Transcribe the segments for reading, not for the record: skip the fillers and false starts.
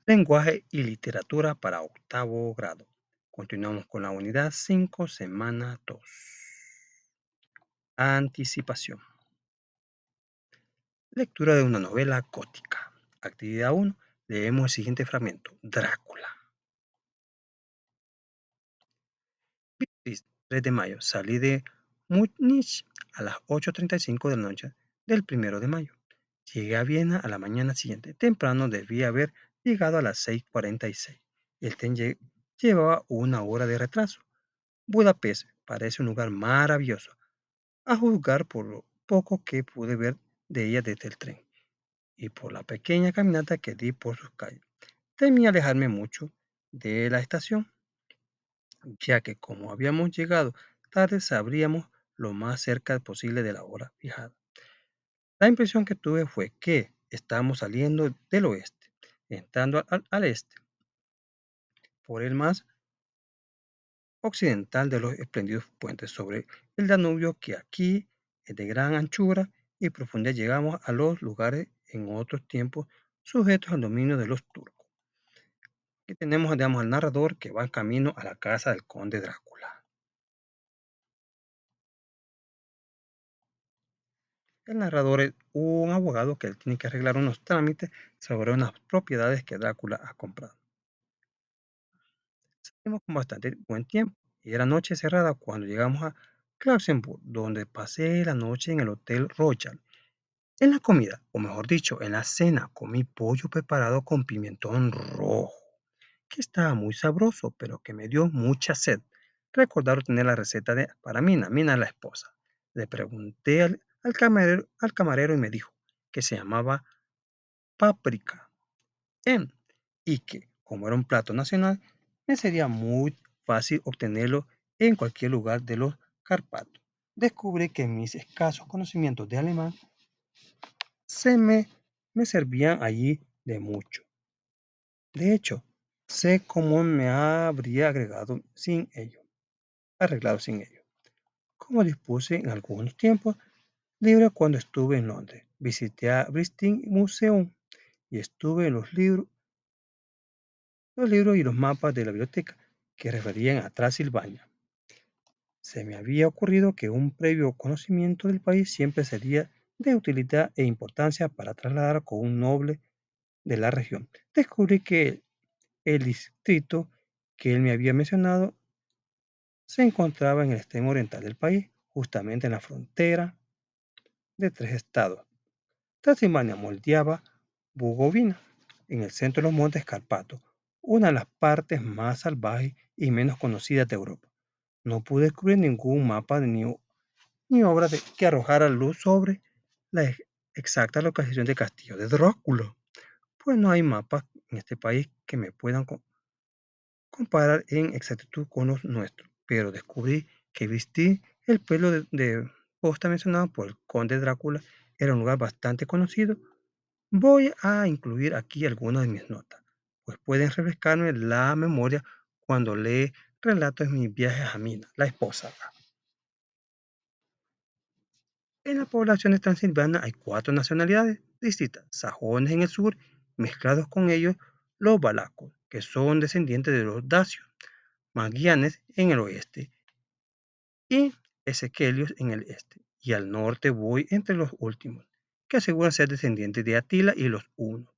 Lenguaje y literatura para octavo grado. Continuamos con la unidad 5, semana 2. Anticipación. Lectura de una novela gótica. Actividad 1. Leemos el siguiente fragmento. Drácula. 3 de mayo. Salí de Múnich a las 8:35 de la noche del 1 de mayo. Llegué a Viena a la mañana siguiente. Temprano debía haber llegado a las 6:46. El tren llevaba una hora de retraso. Budapest parece un lugar maravilloso, a juzgar por lo poco que pude ver de ella desde el tren y por la pequeña caminata que di por sus calles. Temí alejarme mucho de la estación, ya que como habíamos llegado tarde sabríamos lo más cerca posible de la hora fijada. La impresión que tuve fue que estábamos saliendo del oeste, entrando al este, por el más occidental de los espléndidos puentes sobre el Danubio que aquí es de gran anchura y profundidad. Llegamos a los lugares en otros tiempos sujetos al dominio de los turcos. Aquí tenemos, digamos, al narrador que va en camino a la casa del conde Drácula. El narrador es un abogado que él tiene que arreglar unos trámites sobre unas propiedades que Drácula ha comprado. Salimos con bastante buen tiempo y era noche cerrada cuando llegamos a Klausenburg, donde pasé la noche en el Hotel Royal. En la comida, o mejor dicho, en la cena, comí pollo preparado con pimentón rojo, que estaba muy sabroso, pero que me dio mucha sed. Recordaron tener la receta para Mina. Mina es la esposa. Le pregunté al camarero y me dijo que se llamaba paprika y que, como era un plato nacional, me sería muy fácil obtenerlo en cualquier lugar de los Carpatos. Descubrí que mis escasos conocimientos de alemán se me servían allí de mucho. De hecho, sé cómo me habría arreglado sin ello. Como dispuse en algunos tiempos libres cuando estuve en Londres. Visité a British Museum y estuve en los libros y los mapas de la biblioteca que referían a Transilvania. Se me había ocurrido que un previo conocimiento del país siempre sería de utilidad e importancia para trasladar con un noble de la región. Descubrí que el distrito que él me había mencionado se encontraba en el extremo oriental del país, justamente en la frontera de 3 estados: Transilvania, Moldavia, Bugovina, en el centro de los Montes Carpatos, una de las partes más salvajes y menos conocidas de Europa. No pude descubrir ningún mapa ni obra que arrojara luz sobre la exacta localización del castillo de Drácula, pues no hay mapas en este país que me puedan comparar en exactitud con los nuestros, pero descubrí que vestir el pelo de posta mencionado por el conde Drácula era un lugar bastante conocido. Voy a incluir aquí algunas de mis notas, pues pueden refrescarme la memoria cuando lee relatos de mis viajes a Mina, la esposa. En la población de Transilvania hay 4 nacionalidades distintas: sajones en el sur, mezclados con ellos los valacos, que son descendientes de los dacios, magianes en el oeste y ezequielios en el este. Y al norte voy entre los últimos, que aseguran ser descendientes de Atila y los hunos.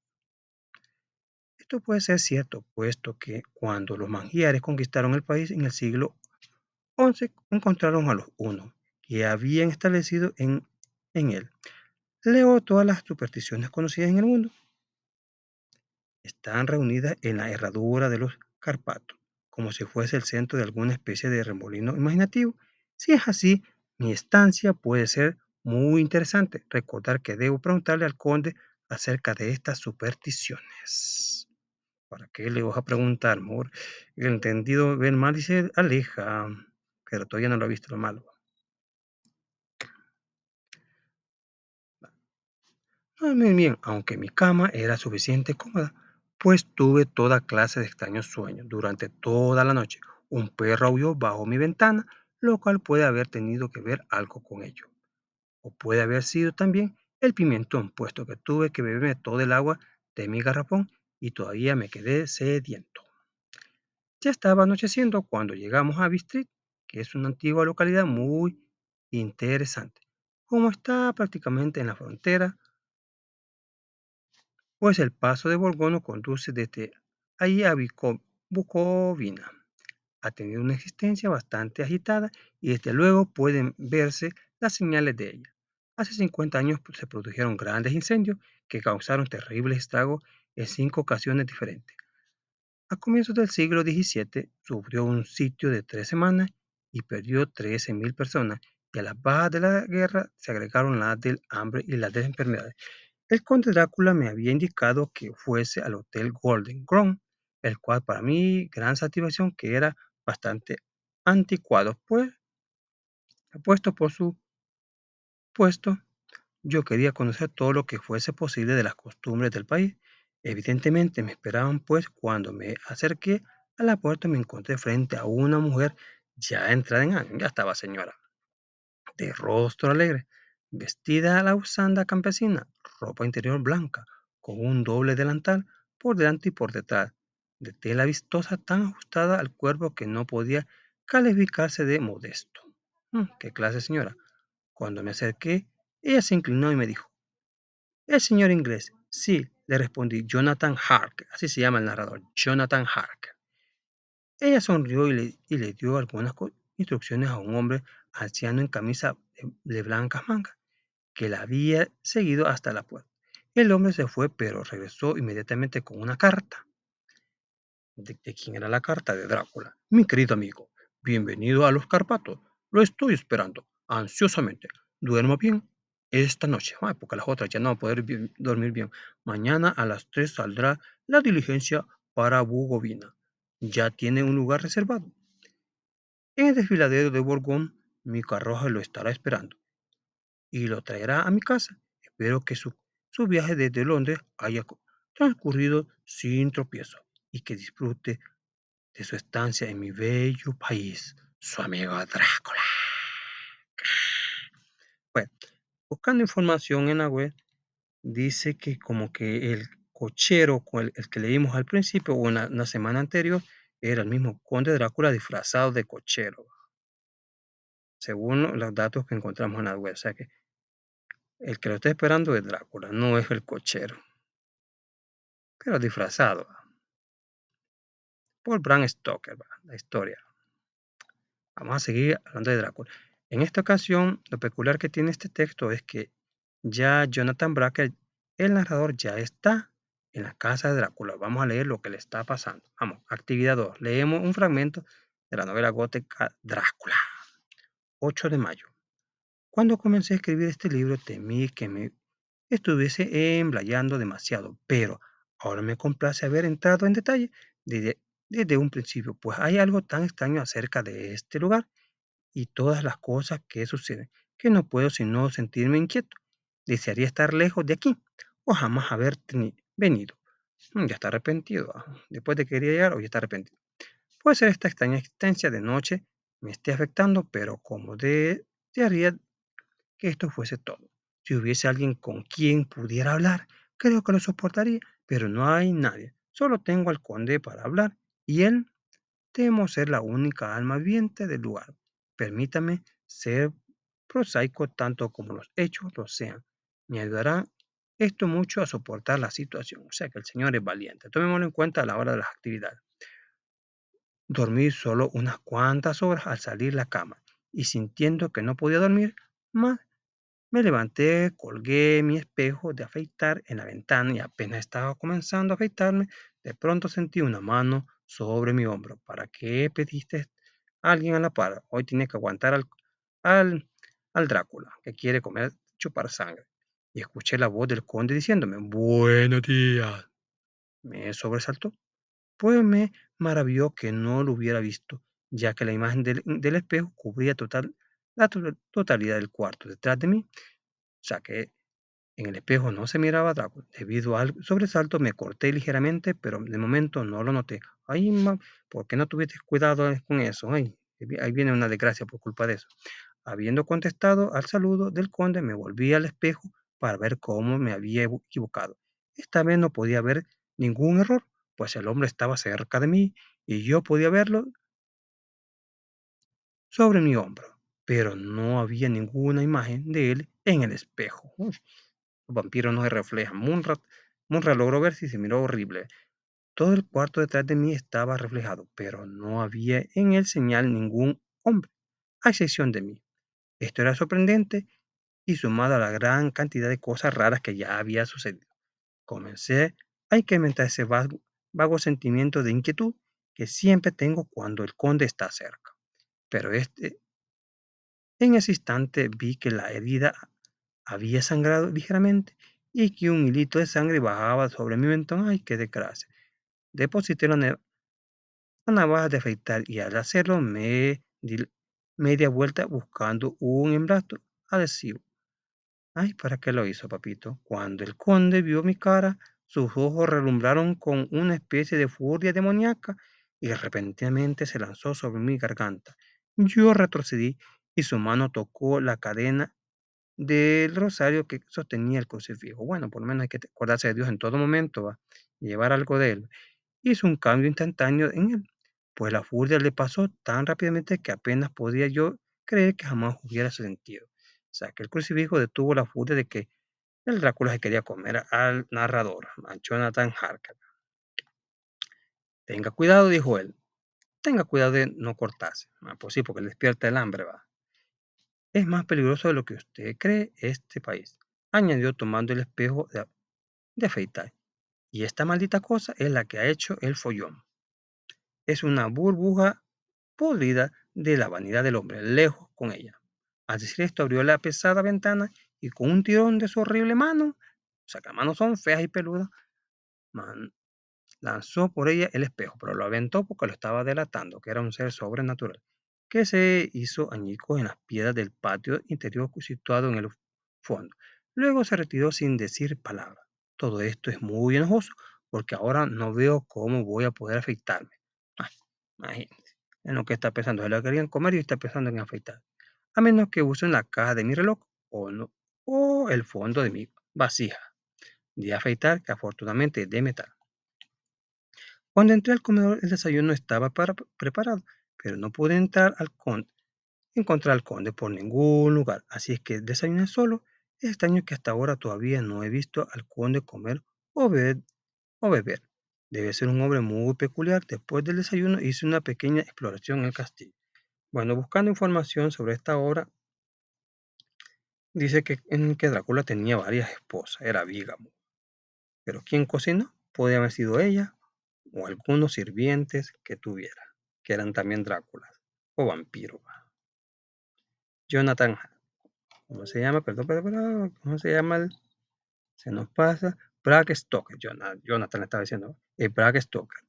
Esto puede ser cierto, puesto que cuando los magiares conquistaron el país en el siglo XI, encontraron a los hunos, que habían establecido en él. Leo todas las supersticiones conocidas en el mundo. Están reunidas en la herradura de los Carpatos, como si fuese el centro de alguna especie de remolino imaginativo. Si es así, mi estancia puede ser muy interesante. Recordar que debo preguntarle al conde acerca de estas supersticiones. ¿Para qué le vas a preguntar, amor? El entendido ve el mal y se aleja, pero todavía no lo ha visto lo malo. Muy bien, aunque mi cama era suficiente cómoda, pues tuve toda clase de extraños sueños durante toda la noche. Un perro aulló bajo mi ventana, lo cual puede haber tenido que ver algo con ello. O puede haber sido también el pimentón, puesto que tuve que beberme todo el agua de mi garrafón y todavía me quedé sediento. Ya estaba anocheciendo cuando llegamos a Bistrit, que es una antigua localidad muy interesante. Como está prácticamente en la frontera, pues el paso de Borgono conduce desde ahí a Bucovina. Ha tenido una existencia bastante agitada y desde luego pueden verse las señales de ella. Hace 50 años pues, se produjeron grandes incendios que causaron terribles estragos en 5 ocasiones diferentes. A comienzos del siglo XVII sufrió un sitio de 3 semanas y perdió 13.000 personas, y a las bajas de la guerra se agregaron las del hambre y las de enfermedades. El conde Drácula me había indicado que fuese al hotel Golden Crown, el cual para mi gran satisfacción que era bastante anticuado, pues apuesto por su puesto, yo quería conocer todo lo que fuese posible de las costumbres del país. Evidentemente me esperaban, pues cuando me acerqué a la puerta me encontré frente a una mujer ya entrada en años, ya estaba señora, de rostro alegre, vestida a la usanda campesina, ropa interior blanca, con un doble delantal por delante y por detrás, de tela vistosa tan ajustada al cuerpo que no podía calificarse de modesto. ¿Qué clase, señora? Cuando me acerqué, ella se inclinó y me dijo, el señor inglés. Sí, le respondí, Jonathan Harker, así se llama el narrador, Jonathan Harker. Ella sonrió y le dio algunas instrucciones a un hombre anciano en camisa de blancas mangas, que la había seguido hasta la puerta. El hombre se fue, pero regresó inmediatamente con una carta. ¿De quién era la carta? De Drácula. Mi querido amigo, bienvenido a los Carpatos. Lo estoy esperando ansiosamente. Duerma bien esta noche. Ay, porque las otras ya no va a poder dormir bien. Mañana a las 3 saldrá la diligencia para Bugovina. Ya tiene un lugar reservado. En el desfiladero de Borgón, mi carruaje lo estará esperando y lo traerá a mi casa. Espero que su viaje desde Londres haya transcurrido sin tropiezo y que disfrute de su estancia en mi bello país, su amigo Drácula. Bueno, buscando información en la web, dice que como que el cochero con el que leímos al principio o una semana anterior era el mismo conde Drácula disfrazado de cochero, según los datos que encontramos en la web. O sea que el que lo está esperando es Drácula, no es el cochero, pero disfrazado por Bram Stoker, la historia. Vamos a seguir hablando de Drácula. En esta ocasión, lo peculiar que tiene este texto es que ya Jonathan Bracker, el narrador, ya está en la casa de Drácula. Vamos a leer lo que le está pasando. Vamos, actividad 2. Leemos un fragmento de la novela gótica Drácula. 8 de mayo. Cuando comencé a escribir este libro, temí que me estuviese emblayando demasiado, pero ahora me complace haber entrado en detalle desde, desde un principio, pues hay algo tan extraño acerca de este lugar y todas las cosas que suceden, que no puedo sino sentirme inquieto. Desearía estar lejos de aquí, o jamás haber venido. Ya está arrepentido. Después de que quería llegar, hoy está arrepentido. Puede ser esta extraña existencia de noche me esté afectando, pero como desearía que esto fuese todo. Si hubiese alguien con quien pudiera hablar, creo que lo soportaría, pero no hay nadie. Solo tengo al conde para hablar, y él temo ser la única alma viviente del lugar. Permítame ser prosaico tanto como los hechos lo sean. Me ayudará esto mucho a soportar la situación. O sea que el Señor es valiente. Tomémoslo en cuenta a la hora de las actividades. Dormí solo unas cuantas horas al salir la cama y sintiendo que no podía dormir más, me levanté, colgué mi espejo de afeitar en la ventana y apenas estaba comenzando a afeitarme, de pronto sentí una mano sobre mi hombro. ¿Para qué pediste a alguien a la par? Hoy tienes que aguantar al, al Drácula, que quiere comer, chupar sangre. Y escuché la voz del conde diciéndome, buenos días. Me sobresaltó, pues me maravilló que no lo hubiera visto, ya que la imagen del espejo cubría totalidad del cuarto detrás de mí. O sea que en el espejo no se miraba a Drácula. Debido al sobresalto me corté ligeramente, pero de momento no lo noté. Ay, ¿por qué no tuviste cuidado con eso? Ay, ahí viene una desgracia por culpa de eso. Habiendo contestado al saludo del conde, me volví al espejo para ver cómo me había equivocado. Esta vez no podía ver ningún error, pues el hombre estaba cerca de mí y yo podía verlo sobre mi hombro, pero no había ninguna imagen de él en el espejo. Uf, los vampiros no se reflejan. Munra logró ver si se miró horrible. Todo el cuarto detrás de mí estaba reflejado, pero no había en él señal ningún hombre, a excepción de mí. Esto era sorprendente y sumado a la gran cantidad de cosas raras que ya había sucedido. Comencé a incrementar ese vago sentimiento de inquietud que siempre tengo cuando el conde está cerca. Pero en ese instante vi que la herida había sangrado ligeramente y que un hilito de sangre bajaba sobre mi mentón. ¡Ay, qué desgracia! Deposité la navaja de afeitar y al hacerlo me di media vuelta buscando un embrasto adhesivo. Ay, ¿para qué lo hizo, papito? Cuando el conde vio mi cara, sus ojos relumbraron con una especie de furia demoníaca y repentinamente se lanzó sobre mi garganta. Yo retrocedí y su mano tocó la cadena del rosario que sostenía el crucifijo. Bueno, por lo menos hay que acordarse de Dios en todo momento, ¿va? Y llevar algo de él. Hizo un cambio instantáneo en él, pues la furia le pasó tan rápidamente que apenas podía yo creer que jamás hubiera sentido. O sea, que el crucifijo detuvo la furia de que el Drácula se quería comer al narrador, a Jonathan Harker. Tenga cuidado, dijo él. Tenga cuidado de no cortarse. Ah, pues sí, porque le despierta el hambre, va. Es más peligroso de lo que usted cree este país, añadió tomando el espejo de afeitar. Y esta maldita cosa es la que ha hecho el follón. Es una burbuja podrida de la vanidad del hombre, lejos con ella. Al decir esto, abrió la pesada ventana y con un tirón de su horrible mano, o sea que las manos son feas y peludas, man- lanzó por ella el espejo, pero lo aventó porque lo estaba delatando, que era un ser sobrenatural, que se hizo añicos en las piedras del patio interior situado en el fondo. Luego se retiró sin decir palabra. Todo esto es muy enojoso, porque ahora no veo cómo voy a poder afeitarme. Ah, imagínense, en lo que está pensando, se la querían comer y está pensando en afeitar. A menos que usen la caja de mi reloj o, no, o el fondo de mi vasija de afeitar, que afortunadamente es de metal. Cuando entré al comedor, el desayuno estaba preparado, pero no pude encontrar al conde por ningún lugar, así es que desayuné solo. Es extraño que hasta ahora todavía no he visto al conde comer o beber. Debe ser un hombre muy peculiar. Después del desayuno hice una pequeña exploración en el castillo. Bueno, buscando información sobre esta obra, dice que Drácula tenía varias esposas, era bígamo. Pero ¿quién cocinó? Podría haber sido ella o algunos sirvientes que tuviera, que eran también Dráculas o vampiros. Jonathan, ¿cómo se llama? Perdón, ¿cómo se llama? Se nos pasa. Bram Stoker, Jonathan le estaba diciendo, Bram Stoker.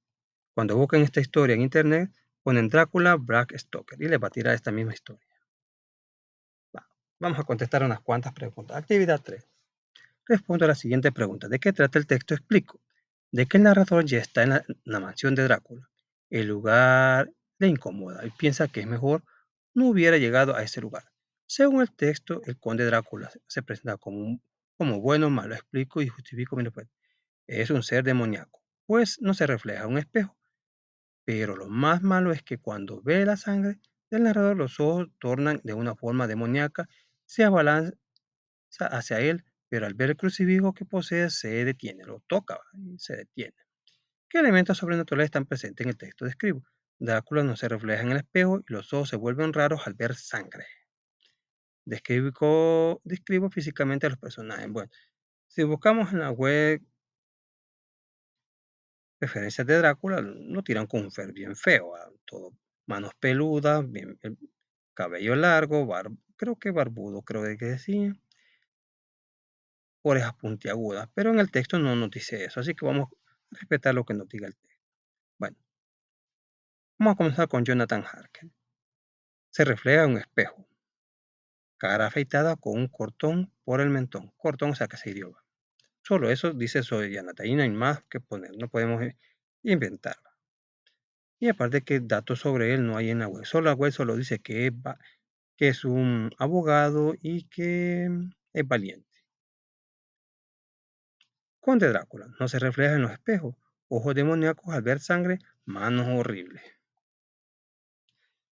Cuando busquen esta historia en internet, ponen Drácula, Bram Stoker y les va a tirar esta misma historia. Vamos a contestar unas cuantas preguntas. Actividad 3. Respondo a la siguiente pregunta. ¿De qué trata el texto? Explico. De que el narrador ya está en la mansión de Drácula. El lugar le incomoda y piensa que es mejor no hubiera llegado a ese lugar. Según el texto, el conde Drácula se presenta como bueno, malo. Explico y justifico mi respuesta. Es un ser demoníaco, pues no se refleja en un espejo. Pero lo más malo es que cuando ve la sangre del narrador, los ojos tornan de una forma demoníaca, se abalanza hacia él, pero al ver el crucifijo que posee se detiene, lo toca y se detiene. ¿Qué elementos sobrenaturales están presentes en el texto? Describo. Drácula no se refleja en el espejo y los ojos se vuelven raros al ver sangre. Describo físicamente a los personajes. Bueno, si buscamos en la web referencias de Drácula, lo tiran con un fer bien feo, todo manos peludas, bien, el cabello largo, creo que barbudo, creo que decía, orejas puntiagudas, pero en el texto no nos dice eso, así que vamos a respetar lo que nos diga el texto. Bueno, vamos a comenzar con Jonathan Harker. Se refleja en un espejo, cara afeitada con un cortón por el mentón, cortón o sea que se hirió. Solo eso dice Soy Jonathan, y no hay más que poner, no podemos inventar. Y aparte que datos sobre él no hay en la web, solo la web solo dice que es un abogado y que es valiente. Conde Drácula no se refleja en los espejos, ojos demoníacos al ver sangre, manos horribles.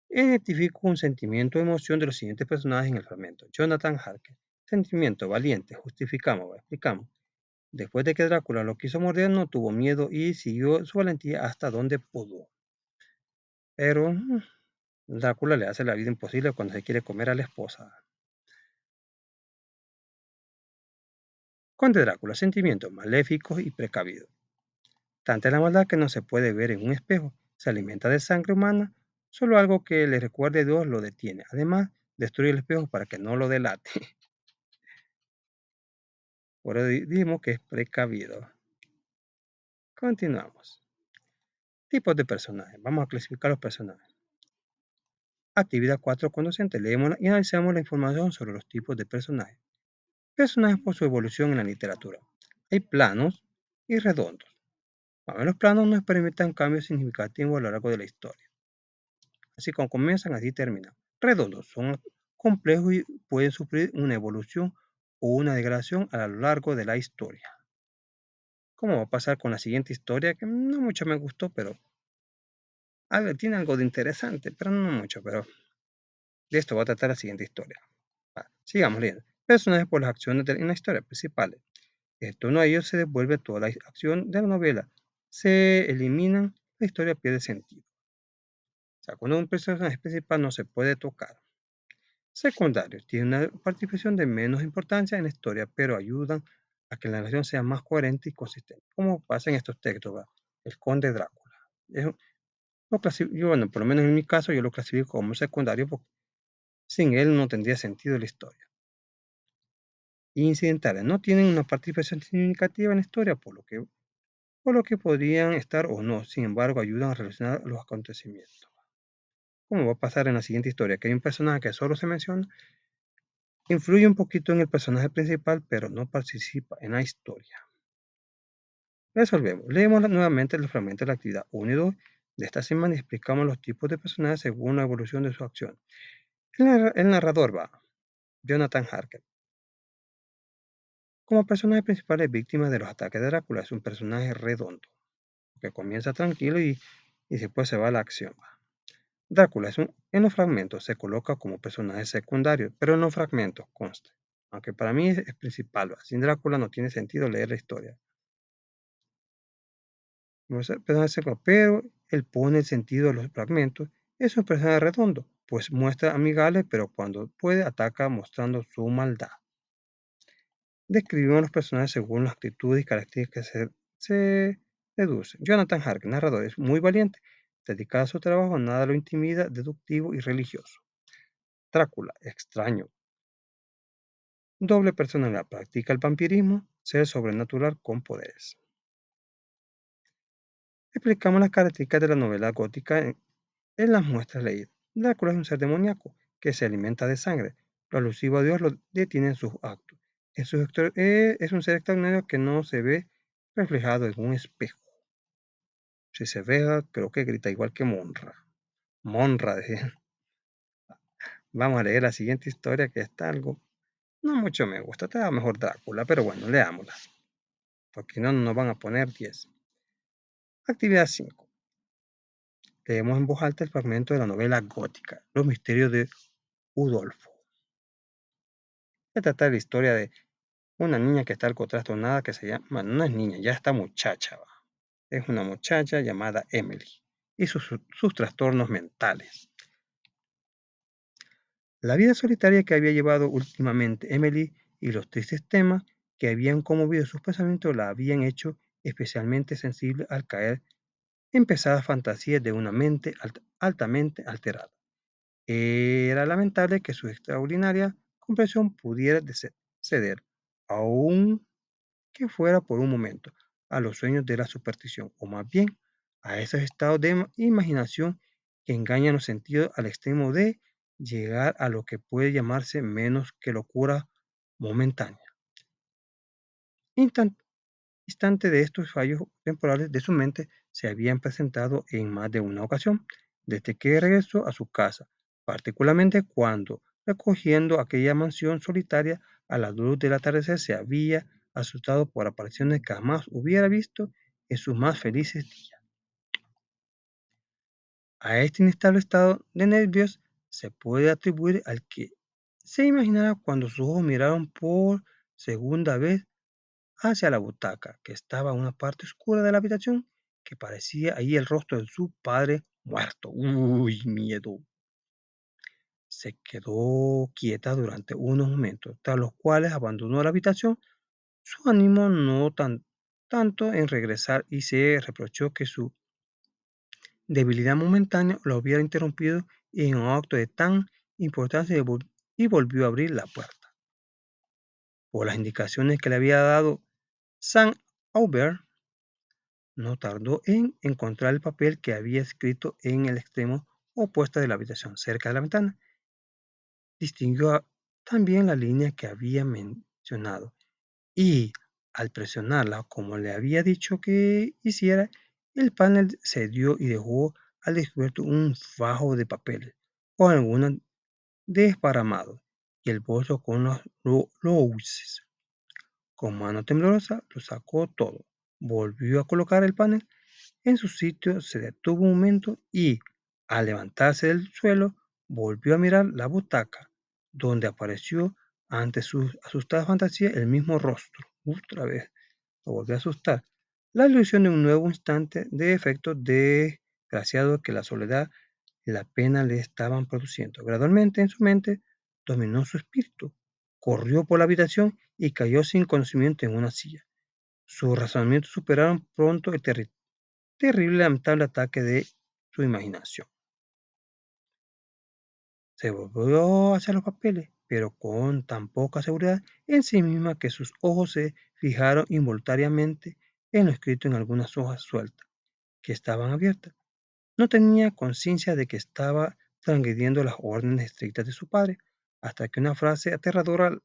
Identifico un sentimiento o emoción de los siguientes personajes en el fragmento. Jonathan Harker. Sentimiento valiente, justificamos, explicamos. Después de que Drácula lo quiso morder, no tuvo miedo y siguió su valentía hasta donde pudo. Pero Drácula le hace la vida imposible cuando se quiere comer a la esposa. Conde Drácula, sentimientos maléficos y precavidos. Tanta es la maldad que no se puede ver en un espejo. Se alimenta de sangre humana. Solo algo que le recuerde a Dios lo detiene. Además, destruye el espejo para que no lo delate. Por eso dijimos que es precavido. Continuamos. Tipos de personajes. Vamos a clasificar los personajes. Actividad 4 conducente. Leemos y analizamos la información sobre los tipos de personajes. Personajes por su evolución en la literatura. Hay planos y redondos. A ver, los planos no experimentan cambios significativos a lo largo de la historia. Así como comienzan, así terminan. Redondos son complejos y pueden sufrir una evolución o una degradación a lo largo de la historia. ¿Cómo va a pasar con la siguiente historia? Que no mucho me gustó, pero a ver, tiene algo de interesante, pero no mucho. Pero de esto va a tratar la siguiente historia. Sigamos leyendo. Personajes por las acciones en la historia principales. En torno a ellos se devuelve toda la acción de la novela. Se eliminan, la historia pierde sentido. O sea, cuando un personaje principal no se puede tocar. Secundarios tienen una participación de menos importancia en la historia, pero ayudan a que la narración sea más coherente y consistente. Como pasa en estos textos, ¿va? El Conde Drácula. Yo, bueno, por lo menos en mi caso, yo lo clasifico como secundario porque sin él no tendría sentido la historia. Incidentales no tienen una participación significativa en la historia, por lo que podrían estar o no, sin embargo, ayudan a relacionar los acontecimientos. Como va a pasar en la siguiente historia, que hay un personaje que solo se menciona, influye un poquito en el personaje principal, pero no participa en la historia. Resolvemos. Leemos nuevamente los fragmentos de la actividad 1 y 2 de esta semana y explicamos los tipos de personajes según la evolución de su acción. El narrador va, Jonathan Harker. Como personaje principal es víctima de los ataques de Drácula. Es un personaje redondo, que comienza tranquilo y después se va a la acción. Drácula en los fragmentos se coloca como personaje secundario, pero en los fragmentos consta. Aunque para mí es principal. Sin Drácula no tiene sentido leer la historia. No es el personaje secundario, pero él pone el sentido de los fragmentos. Es un personaje redondo, pues muestra amigable, pero cuando puede ataca mostrando su maldad. Describimos los personajes según las actitudes y características que se deducen. Jonathan Harker, narrador, es muy valiente, dedicado a su trabajo, nada lo intimida, deductivo y religioso. Drácula, extraño. Doble personalidad, practica el vampirismo, ser sobrenatural con poderes. Explicamos las características de la novela gótica en las muestras leídas. Drácula es un ser demoníaco que se alimenta de sangre. Lo alusivo a Dios lo detiene en sus actos. Es un ser extraordinario que no se ve reflejado en un espejo. Si se ve, creo que grita igual que Monra. Monra, decía. Vamos a leer la siguiente historia que está algo. No mucho me gusta, está mejor Drácula, pero bueno, leámosla. Porque no nos van a poner 10. Actividad 5. Leemos en voz alta el fragmento de la novela gótica, Los misterios de Udolfo. Se trata de la historia de una niña que está algo trastornada que se llama, bueno, no es niña, ya está muchacha, va. Es una muchacha llamada Emily y sus trastornos mentales. La vida solitaria que había llevado últimamente Emily y los tristes temas que habían conmovido sus pensamientos la habían hecho especialmente sensible al caer en pesadas fantasías de una mente altamente alterada. Era lamentable que su extraordinaria comprensión pudiera ceder, aun que fuera por un momento, a los sueños de la superstición, o más bien a esos estados de imaginación que engañan los sentidos al extremo de llegar a lo que puede llamarse menos que locura momentánea. Instan- Instante de estos fallos temporales de su mente se habían presentado en más de una ocasión, desde que regresó a su casa, particularmente cuando, recogiendo aquella mansión solitaria a la luz del atardecer, se había asustado por apariciones que jamás hubiera visto en sus más felices días. A este inestable estado de nervios se puede atribuir al que se imaginara cuando sus ojos miraron por segunda vez hacia la butaca, que estaba en una parte oscura de la habitación, que parecía ahí el rostro de su padre muerto. ¡Uy, miedo! Se quedó quieta durante unos momentos, tras los cuales abandonó la habitación, su ánimo no tanto en regresar y se reprochó que su debilidad momentánea lo hubiera interrumpido en un acto de tan importancia y volvió a abrir la puerta. Por las indicaciones que le había dado San Aubert, no tardó en encontrar el papel que había escrito en el extremo opuesto de la habitación, cerca de la ventana. Distinguió también la línea que había mencionado y, al presionarla como le había dicho que hiciera, el panel cedió y dejó al descubierto un fajo de papel con algunos desparramados y el bolso con los luces. Con mano temblorosa lo sacó todo, volvió a colocar el panel en su sitio, se detuvo un momento y, al levantarse del suelo, volvió a mirar la butaca, donde apareció ante su asustada fantasía el mismo rostro. Otra vez, lo volvió a asustar. La ilusión de un nuevo instante de efecto desgraciado que la soledad y la pena le estaban produciendo. Gradualmente en su mente dominó su espíritu. Corrió por la habitación y cayó sin conocimiento en una silla. Sus razonamientos superaron pronto el terrible y lamentable ataque de su imaginación. Se volvió hacia los papeles, pero con tan poca seguridad en sí misma que sus ojos se fijaron involuntariamente en lo escrito en algunas hojas sueltas, que estaban abiertas. No tenía conciencia de que estaba transgrediendo las órdenes estrictas de su padre, hasta que una frase aterradora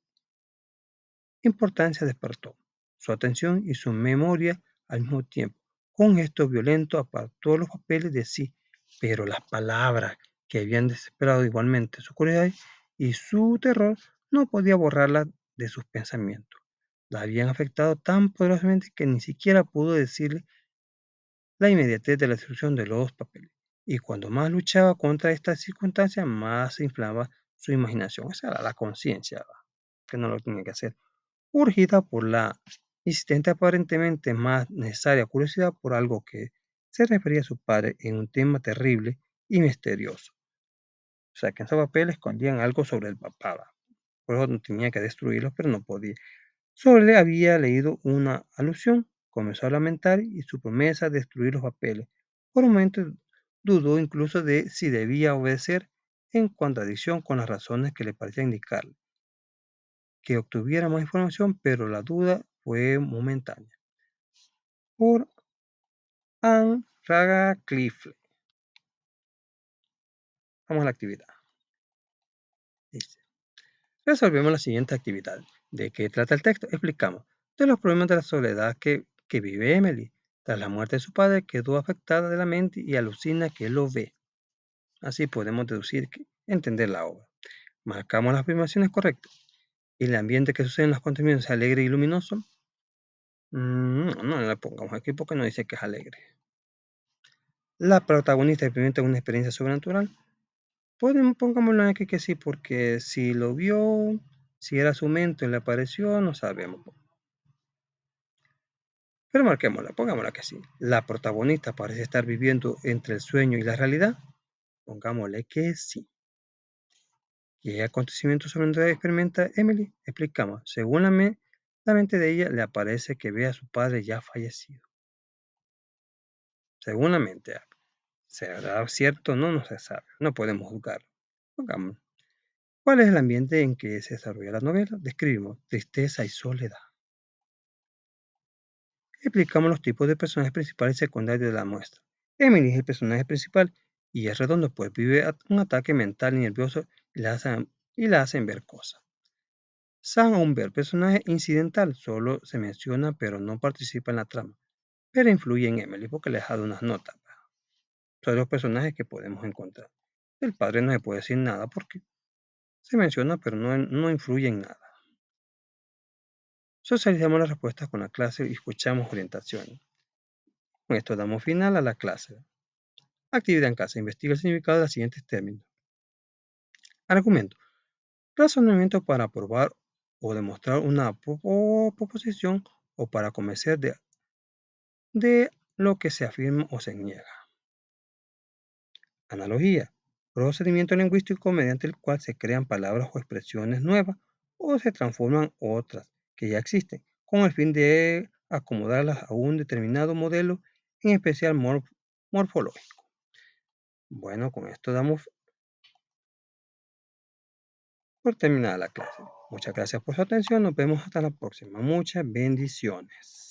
importancia despertó su atención y su memoria al mismo tiempo. Con un gesto violento apartó los papeles de sí, pero las palabras que habían desesperado igualmente su curiosidad y su terror no podía borrarlas de sus pensamientos. La habían afectado tan poderosamente que ni siquiera pudo decirle la inmediatez de la destrucción de los papeles. Y cuando más luchaba contra esta circunstancia, más se inflama su imaginación. Esa era la conciencia, que no lo tenía que hacer, urgida por la insistente, aparentemente más necesaria curiosidad por algo que se refería a su padre en un tema terrible y misterioso. O sea, que en esos papeles escondían algo sobre el papá. Por eso no tenía que destruirlos, pero no podía. Solo le había leído una alusión, comenzó a lamentar y su promesa de destruir los papeles. Por un momento dudó incluso de si debía obedecer, en contradicción con las razones que le parecían indicarle que obtuviera más información, pero la duda fue momentánea. Por Anne Radcliffe. Vamos a la actividad. Dice, resolvemos la siguiente actividad. ¿De qué trata el texto? Explicamos. De los problemas de la soledad que vive Emily. Tras la muerte de su padre, quedó afectada de la mente y alucina que lo ve. Así podemos deducir que entender la obra. Marcamos las afirmaciones correctas. ¿El ambiente que sucede en los contenidos es alegre y luminoso? No la pongamos aquí porque no dice que es alegre. La protagonista experimenta una experiencia sobrenatural. Pongámoslo aquí que sí, porque si lo vio, si era su mente, le apareció, no sabemos. Pero marquémosla, pongámosla que sí. La protagonista parece estar viviendo entre el sueño y la realidad. Pongámosle que sí. ¿Qué acontecimiento sobrenatural experimenta Emily? Explicamos. Según la mente de ella, le aparece que ve a su padre ya fallecido. Según la mente, ¿será cierto? No se sabe. No podemos juzgarlo. Pongamos. ¿Cuál es el ambiente en que se desarrolla la novela? Describimos tristeza y soledad. Explicamos los tipos de personajes principales y secundarios de la muestra. Emily es el personaje principal y es redondo, pues vive un ataque mental y nervioso y la hacen ver cosas. Sam Humbert, personaje incidental, solo se menciona pero no participa en la trama, pero influye en Emily porque le ha dejado unas notas. Son los personajes que podemos encontrar. El padre no se puede decir nada porque se menciona pero no influye en nada. Socializamos las respuestas con la clase y escuchamos orientaciones. Con esto damos final a la clase. Actividad en casa. Investiga el significado de los siguientes términos. Argumento. Razonamiento para probar o demostrar una proposición o para convencer de lo que se afirma o se niega. Analogía. Procedimiento lingüístico mediante el cual se crean palabras o expresiones nuevas o se transforman otras que ya existen, con el fin de acomodarlas a un determinado modelo, en especial morfológico. Bueno, con esto damos por terminada la clase. Muchas gracias por su atención. Nos vemos hasta la próxima. Muchas bendiciones.